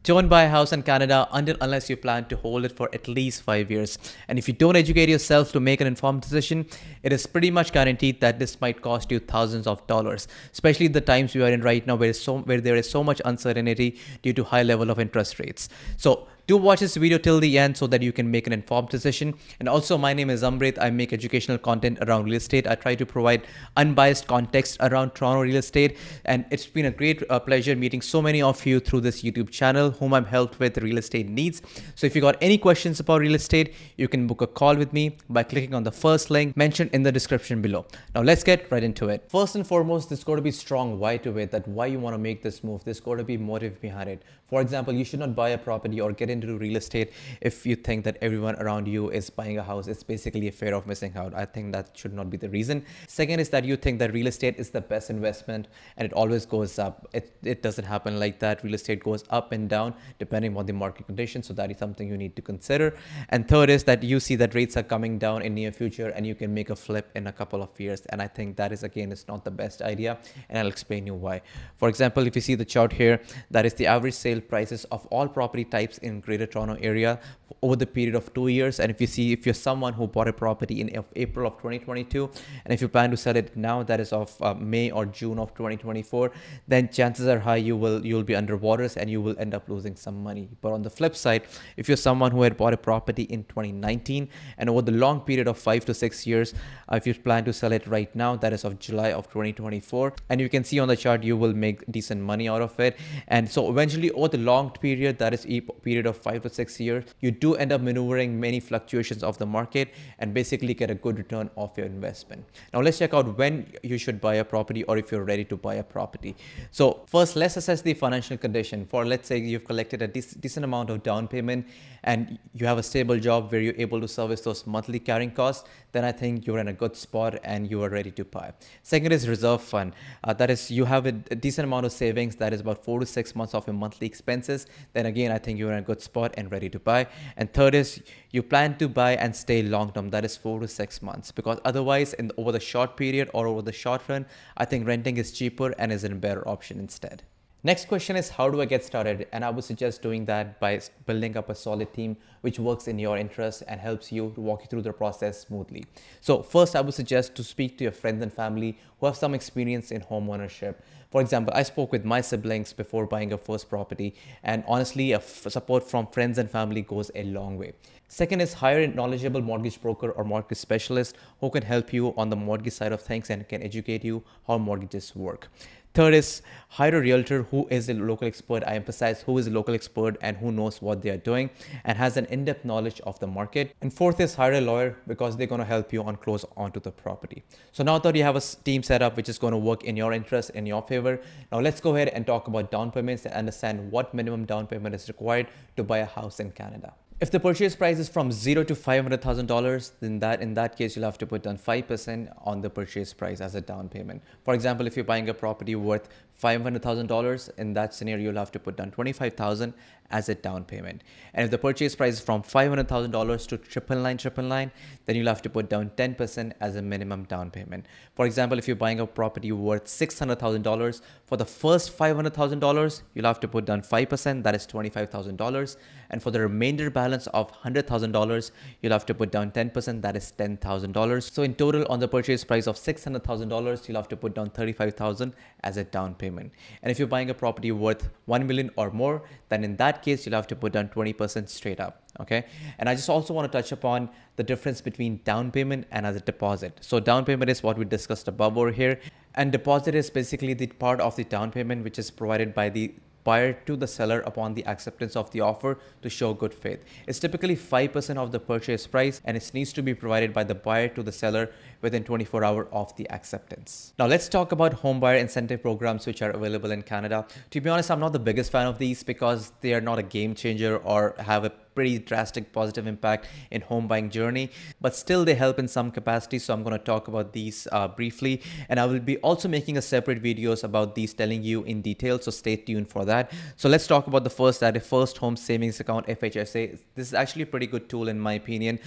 Don't buy a house in Canada unless you plan to hold it for at least 5 years. And if you don't educate yourself to make an informed decision, it is pretty much guaranteed that this might cost you thousands of dollars, especially the times we are in right now where there is so much uncertainty due to high level of interest rates. So do watch this video till the end so that you can make an informed decision. And also, my name is Amrit. I make educational content around real estate. I try to provide unbiased context around Toronto real estate. And it's been a great pleasure meeting so many of you through this YouTube channel whom I've helped with real estate needs. So if you got any questions about real estate, you can book a call with me by clicking on the first link mentioned in the description below. Now let's get right into it. First and foremost, there's got to be strong why to it, that why you want to make this move. There's got to be motive behind it. For example, you should not buy a property or get into real estate if you think that everyone around you is buying a house. It's basically a fear of missing out. I think that should not be the reason. Second is that you think that real estate is the best investment and it always goes up. It doesn't happen like that. Real estate goes up and down depending on the market conditions. So that is something you need to consider. And third is that you see that rates are coming down in near future and you can make a flip in a couple of years. And I think that is, again, it's not the best idea. And I'll explain you why. For example, if you see the chart here, that is the average sale prices of all property types in Greater Toronto area over the period of 2 years. And if you're someone who bought a property in April of 2022, and if you plan to sell it now, that is of May or June of 2024, then chances are high you'll be underwater and you will end up losing some money. But on the flip side, if you're someone who had bought a property in 2019 and over the long period of 5 to 6 years, if you plan to sell it right now, that is of July of 2024, and you can see on the chart you will make decent money out of it. And so eventually over the long period, that is a period of 5 to 6 years, you do end up maneuvering many fluctuations of the market and basically get a good return of your investment. Now let's check out when you should buy a property or if you're ready to buy a property. So first, let's assess the financial condition. For, let's say, you've collected a decent amount of down payment and you have a stable job where you're able to service those monthly carrying costs, then I think you're in a good spot and you are ready to buy. Second is reserve fund. That is, you have a decent amount of savings, that is about 4 to 6 months of your monthly expenses. Then again, I think you're in a good spot and ready to buy. And third is you plan to buy and stay long term, that is 4 to 6 months, because otherwise over the short period or over the short run, I think renting is cheaper and is a better option instead. Next question is, how do I get started? And I would suggest doing that by building up a solid team which works in your interest and helps you to walk you through the process smoothly. So first, I would suggest to speak to your friends and family who have some experience in home ownership. For example, I spoke with my siblings before buying a first property, and honestly, support from friends and family goes a long way. Second is hire a knowledgeable mortgage broker or mortgage specialist who can help you on the mortgage side of things and can educate you how mortgages work. Third is hire a realtor who is a local expert. I emphasize who is a local expert and who knows what they are doing and has an in-depth knowledge of the market. And fourth is hire a lawyer because they're going to help you on close onto the property. So now that you have a team set up which is going to work in your interest, in your favor, now let's go ahead and talk about down payments and understand what minimum down payment is required to buy a house in Canada. If the purchase price is from $0 to $500,000, then in that case, you'll have to put down 5% on the purchase price as a down payment. For example, if you're buying a property worth $500,000, in that scenario, you'll have to put down $25,000 as a down payment. And if the purchase price is from $500,000 to $999, then you'll have to put down 10% as a minimum down payment. For example, if you're buying a property worth $600,000, for the first $500,000, you'll have to put down 5%, that is $25,000. And for the remainder balance of $100,000, you'll have to put down 10%, that is $10,000. So in total, on the purchase price of $600,000, you'll have to put down $35,000 as a down payment. And if you're buying a property worth $1 million or more, then in that case, you'll have to put down 20% straight up. Okay. And I just also want to touch upon the difference between down payment and as a deposit. So down payment is what we discussed above over here. And deposit is basically the part of the down payment which is provided by the buyer to the seller upon the acceptance of the offer to show good faith. It's typically 5% of the purchase price and it needs to be provided by the buyer to the seller within 24 hours of the acceptance. Now let's talk about home buyer incentive programs which are available in Canada. To be honest, I'm not the biggest fan of these because they are not a game changer or have a pretty drastic positive impact in home buying journey, but still they help in some capacity. So I'm going to talk about these briefly, and I will be also making a separate videos about these telling you in detail. So stay tuned for that. So let's talk about the first, that is First Home Savings Account, FHSA. This is actually a pretty good tool in my opinion.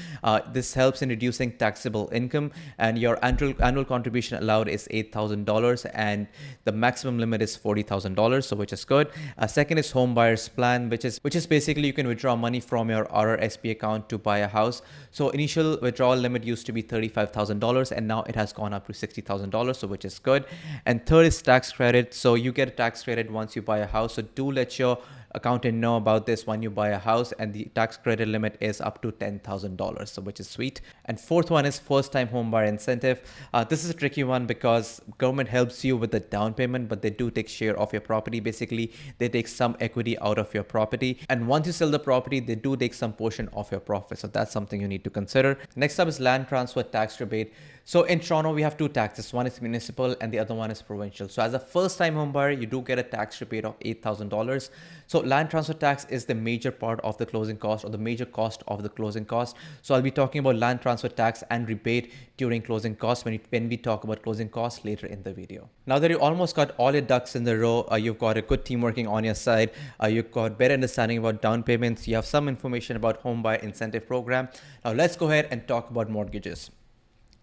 This helps in reducing taxable income and your annual contribution allowed is $8,000, and the maximum limit is $40,000, so which is good. Second is home buyer's plan, which is basically you can withdraw money from your RRSP account to buy a house. So initial withdrawal limit used to be $35,000, and now it has gone up to $60,000, so which is good. And third is tax credit. So you get a tax credit once you buy a house. So do let your accountant know about this when you buy a house, and the tax credit limit is up to $10,000, so which is sweet. And fourth one is first time home buyer incentive. This is a tricky one because government helps you with the down payment, but they do take share of your property. Basically, they take some equity out of your property, and once you sell the property, they do take some portion of your profit. So that's something you need to consider. Next up is land transfer tax rebate. So in Toronto, we have two taxes. One is municipal and the other one is provincial. So as a first-time home buyer, you do get a tax rebate of $8,000. So land transfer tax is the major part of the closing cost, or the major cost of the closing cost. So I'll be talking about land transfer tax and rebate during closing costs when we talk about closing costs later in the video. Now that you almost got all your ducks in the row, you've got a good team working on your side, you've got better understanding about down payments, you have some information about home buyer incentive program. Now let's go ahead and talk about mortgages.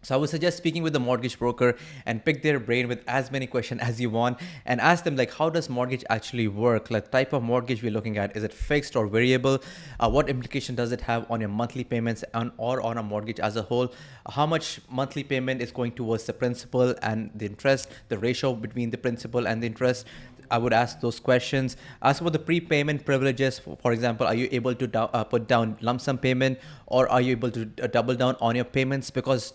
So I would suggest speaking with the mortgage broker and pick their brain with as many questions as you want, and ask them like, how does mortgage actually work? Like type of mortgage we're looking at, is it fixed or variable? What implication does it have on your monthly payments or on a mortgage as a whole? How much monthly payment is going towards the principal and the interest, the ratio between the principal and the interest? I would ask those questions. Ask about the prepayment privileges. For example, are you able to put down lump sum payment, or are you able to double down on your payments? Because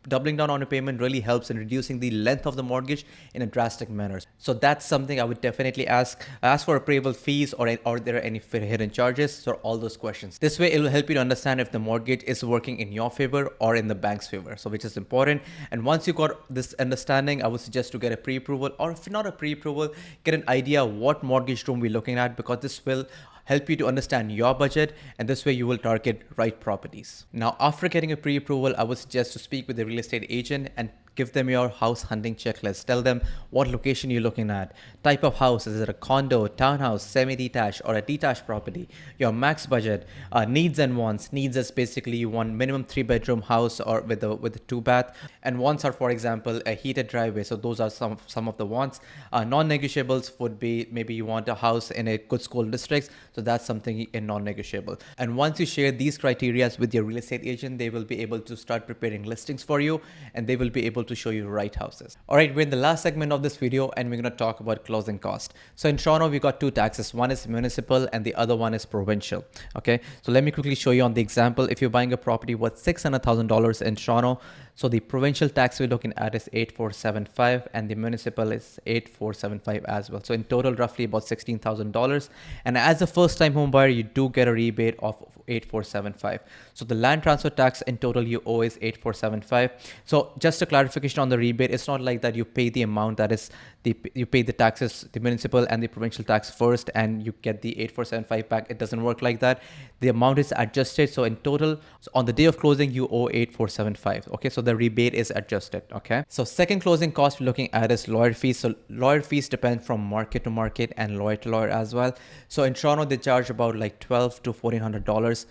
doubling down on your payment really helps in reducing the length of the mortgage in a drastic manner. So that's something I would definitely ask. Ask for appraisal fees, or there are any hidden charges. So all those questions. This way, it will help you to understand if the mortgage is working in your favor or in the bank's favor. So which is important. And once you got this understanding, I would suggest to get a pre-approval, or if not a pre-approval, get an idea what mortgage room we're looking at, because this will help you to understand your budget, and this way you will target right properties. Now, after getting a pre-approval, I would suggest to speak with the real estate agent and give them your house hunting checklist. Tell them what location you're looking at, type of house, is it a condo, townhouse, semi-detached, or a detached property, your max budget, needs and wants. Needs is basically you want minimum 3-bedroom house or with a 2-bath, and wants are, for example, a heated driveway. So those are some of the wants. Non-negotiables would be maybe you want a house in a good school district, so that's something in non-negotiable. And once you share these criteria with your real estate agent, they will be able to start preparing listings for you, and they will be able to show you right houses. All right, we're in the last segment of this video, and we're going to talk about closing cost. So in Toronto, we got two taxes. One is municipal and the other one is provincial. Okay, so let me quickly show you on the example. If you're buying a property worth $600,000 in Toronto, so the provincial tax we're looking at is 8,475, and the municipal is 8,475 as well. So in total, roughly about $16,000. And as a first-time home buyer, you do get a rebate of 8,475. So the land transfer tax in total you owe is 8,475. So just a clarification on the rebate, it's not like that you pay the amount that is you pay the taxes, the municipal and the provincial tax first, and you get the 8,475 back. It doesn't work like that. The amount is adjusted. So in total, so on the day of closing, you owe 8,475. Okay, so the rebate is adjusted. Okay, so second closing cost we're looking at is lawyer fees. So lawyer fees depend from market to market and lawyer to lawyer as well. So in Toronto, they charge about like $1,200 to $1,400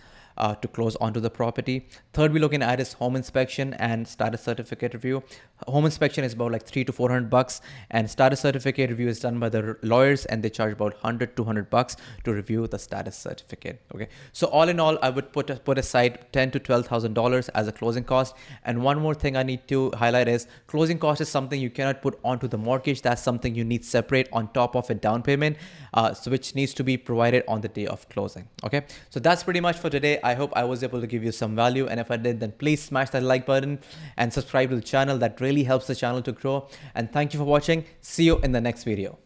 to close onto the property. Third, we're looking at is home inspection and status certificate review. Home inspection is about like $300 to $400, and status certificate review is done by the lawyers, and they charge about $100 to $200 to review the status certificate. Okay, so all in all, I would put aside $10,000 to $12,000 as a closing cost. And one more thing I need to highlight is closing cost is something you cannot put onto the mortgage. That's something you need separate on top of a down payment, so which needs to be provided on the day of closing. Okay, so that's pretty much for today. I hope I was able to give you some value, and if I did, then please smash that like button and subscribe to the channel. That really helps the channel to grow. And thank you for watching. See you in the next video.